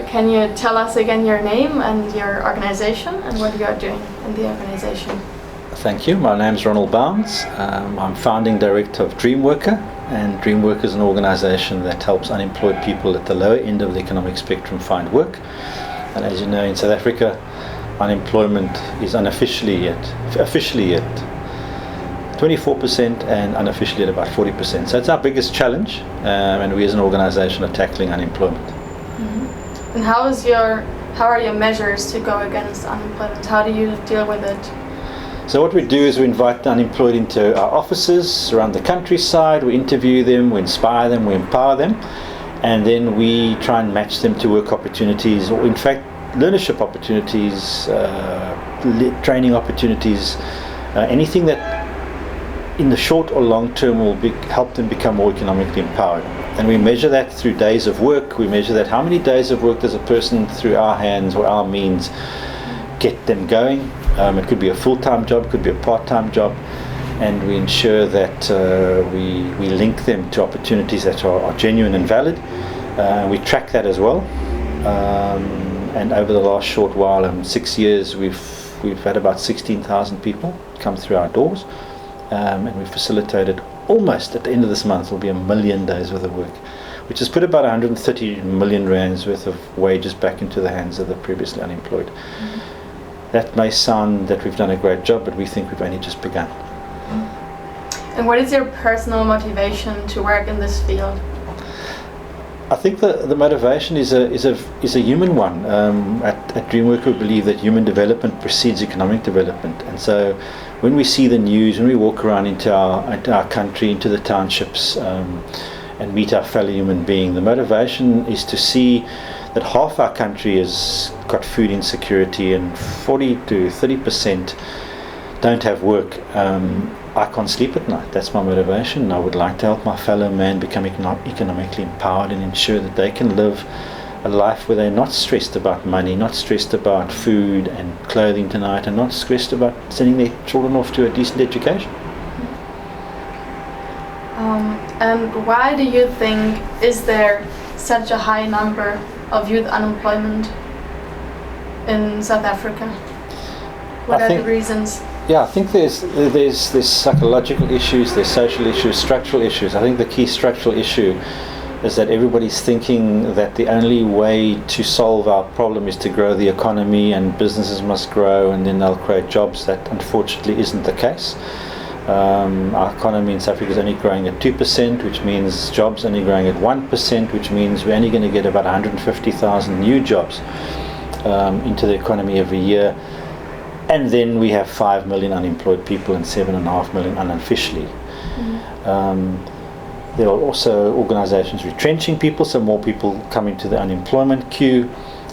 Can you tell us again your name and your organization and what you are doing in the organization? Thank you. My name is Ronald Bownes. I'm founding director of DreamWorker, and DreamWorker is an organization that helps unemployed people at the lower end of the economic spectrum find work. And as you know, in South Africa, unemployment is officially at 24% and unofficially at about 40%. So it's our biggest challenge, and we as an organization are tackling unemployment. And how are your measures to go against unemployment? How do you deal with it? So what we do is we invite the unemployed into our offices around the countryside. We interview them, we inspire them, we empower them, and then we try and match them to work opportunities, or in fact learnership opportunities, training opportunities, anything that in the short or long term will help them become more economically empowered. And we measure that through days of work. We measure that how many days of work does a person through our hands or our means get them going. It could be a full-time job, it could be a part-time job, and we ensure that we link them to opportunities that are genuine and valid. We track that as well. And over the last short while, 6 years, we've had about 16,000 people come through our doors, and we've facilitated almost, at the end of this month, will be 1 million days worth of work, which has put about 130 million rands worth of wages back into the hands of the previously unemployed. That may sound that we've done a great job, but we think we've only just begun. And what is your personal motivation to work in this field? I think the motivation is a human one. At DreamWorker, we believe that human development precedes economic development, and so when we see the news, when we walk around into our country, into the townships, and meet our fellow human being, the motivation is to see that half our country has got food insecurity and 40 to 30% don't have work. I can't sleep at night. That's my motivation. I would like to help my fellow man become economically empowered and ensure that they can live a life where they're not stressed about money, not stressed about food and clothing tonight, and not stressed about sending their children off to a decent education. And why do you think is there such a high number of youth unemployment in South Africa? What are the reasons? Yeah, I think there's psychological issues, there's social issues, structural issues. I think the key structural issue is that everybody's thinking that the only way to solve our problem is to grow the economy and businesses must grow and then they'll create jobs. That unfortunately isn't the case. Our economy in South Africa is only growing at 2%, which means jobs only growing at 1%, which means we're only going to get about 150,000 new jobs into the economy every year. And then we have 5 million unemployed people and 7.5 million unofficially. There are also organizations retrenching people, so more people come into the unemployment queue.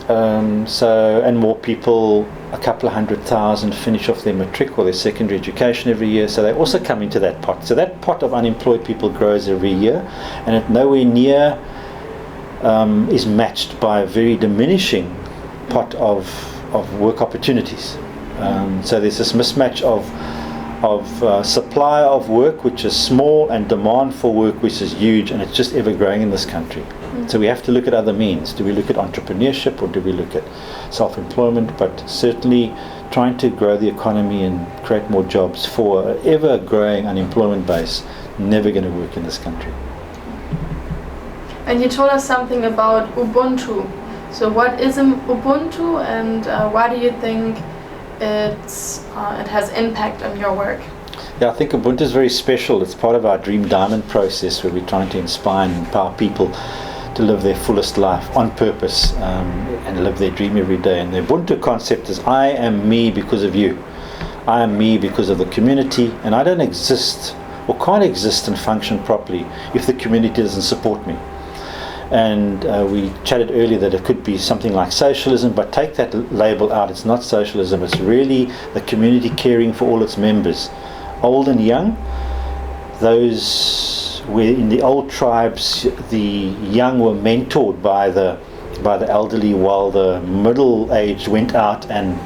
And more people, a couple of 100,000, finish off their matric or their secondary education every year, so they also come into that pot. So that pot of unemployed people grows every year, and it nowhere near is matched by a very diminishing pot of work opportunities. So there's this mismatch of supply of work, which is small, and demand for work, which is huge, and it's just ever growing in this country. So we have to look at other means. Do we look at entrepreneurship or do we look at self-employment? But certainly trying to grow the economy and create more jobs for an ever-growing unemployment base, never going to work in this country. And you told us something about Ubuntu. So what is Ubuntu, and why do you think it has impact on your work? Yeah, I think Ubuntu is very special. It's part of our Dream Diamond process, where we're trying to inspire and empower people to live their fullest life on purpose, and live their dream every day. And the Ubuntu concept is, I am me because of you. I am me because of the community, and I don't exist or can't exist and function properly if the community doesn't support me. And we chatted earlier that it could be something like socialism, but take that label out. It's not socialism. It's really the community caring for all its members, old and young. Those where in the old tribes the young were mentored by the elderly, while the middle-aged went out and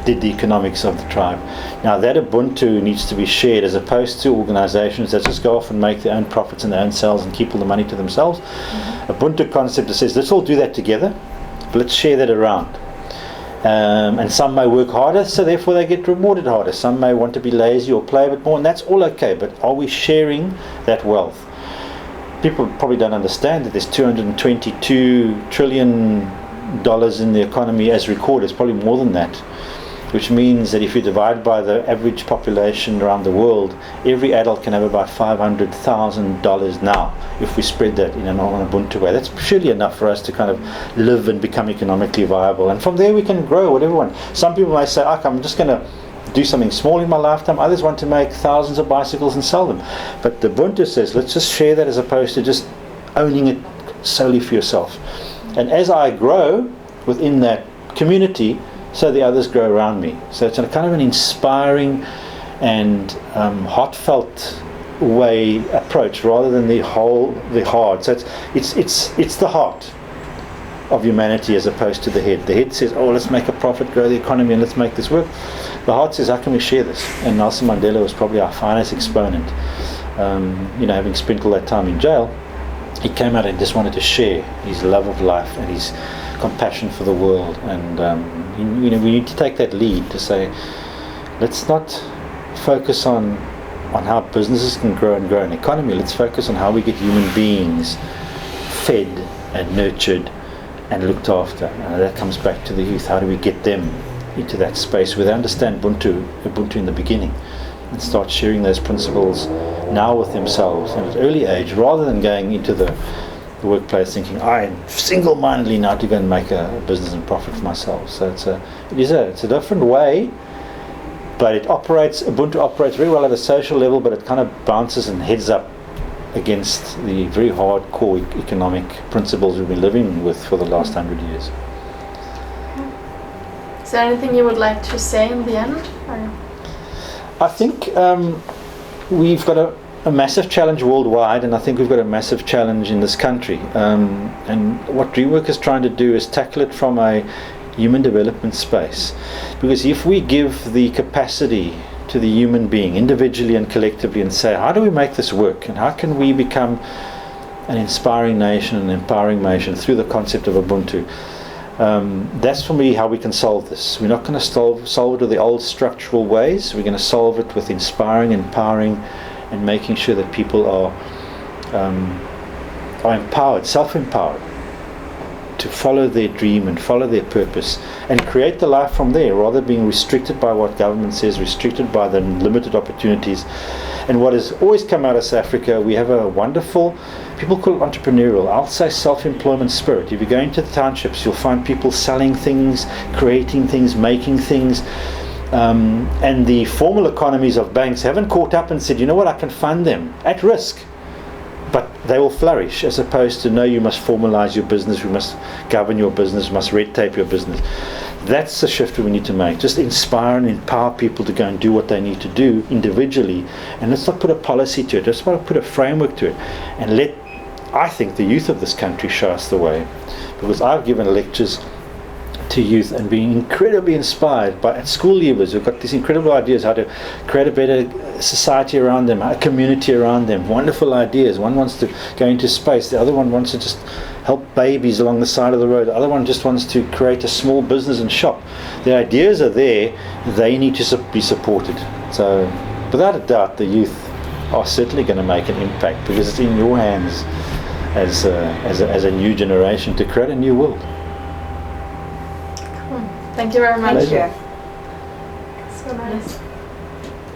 did the economics of the tribe. Now that Ubuntu needs to be shared, as opposed to organizations that just go off and make their own profits and their own sales and keep all the money to themselves. Ubuntu concept that says, let's all do that together. But let's share that around. And some may work harder, so therefore they get rewarded harder. Some may want to be lazy or play a bit more, and that's all okay. But are we sharing that wealth? People probably don't understand that there's $222 trillion in the economy as recorded. It's probably more than that, which means that if you divide by the average population around the world, every adult can have about $500,000 now if we spread that in an Ubuntu way. That's surely enough for us to kind of live and become economically viable. And from there we can grow whatever we want. Some people may say, I'm just going to do something small in my lifetime. Others want to make thousands of bicycles and sell them. But the Ubuntu says, let's just share that as opposed to just owning it solely for yourself. And as I grow within that community, so the others grow around me. So it's a kind of an inspiring and heartfelt approach rather than the hard. So it's the heart of humanity as opposed to the head. The head says, let's make a profit, grow the economy, and let's make this work. The heart says, how can we share this? And Nelson Mandela was probably our finest exponent. Having spent all that time in jail, he came out and just wanted to share his love of life and his compassion for the world. And we need to take that lead to say, let's not focus on how businesses can grow an economy. Let's focus on how we get human beings fed and nurtured and looked after. That comes back to the youth. How do we get them into that space where they understand Ubuntu in the beginning, and start sharing those principles now with themselves at an early age, rather than going into the workplace thinking, I'm single-mindedly now to go and make a business and profit for myself. So it's a different way, but Ubuntu operates very well at a social level, but it kind of bounces and heads up against the very hardcore economic principles we've been living with for the last 100 years. Is there anything you would like to say in the end? I think we've got a massive challenge worldwide, and I think we've got a massive challenge in this country. And what DreamWorker's is trying to do is tackle it from a human development space. Because if we give the capacity to the human being individually and collectively and say, how do we make this work? And how can we become an inspiring nation, an empowering nation through the concept of Ubuntu? That's for me how we can solve this. We're not going to solve it with the old structural ways. We're going to solve it with inspiring, empowering, and making sure that people are empowered, self-empowered, to follow their dream and follow their purpose and create the life from there, rather than being restricted by what government says, restricted by the limited opportunities. And what has always come out of South Africa, we have a wonderful, people call it entrepreneurial, I'll say self-employment spirit. If you go into the townships, you'll find people selling things, creating things, making things. And the formal economies of banks haven't caught up and said, you know what, I can fund them at risk, but they will flourish, as opposed to, no, you must formalize your business, you must govern your business, you must red tape your business. That's the shift we need to make. Just inspire and empower people to go and do what they need to do individually, and let's not put a policy to it, let's not put a framework to it, and let, I think, the youth of this country show us the way. Because I've given lectures to youth and being incredibly inspired by at school leavers who've got these incredible ideas how to create a better society around them, a community around them, wonderful ideas. One wants to go into space, the other one wants to just help babies along the side of the road, the other one just wants to create a small business and shop. The ideas are there, they need to be supported. So without a doubt the youth are certainly going to make an impact, because it's in your hands as a new generation to create a new world. Thank you very much. Pleasure. So nice.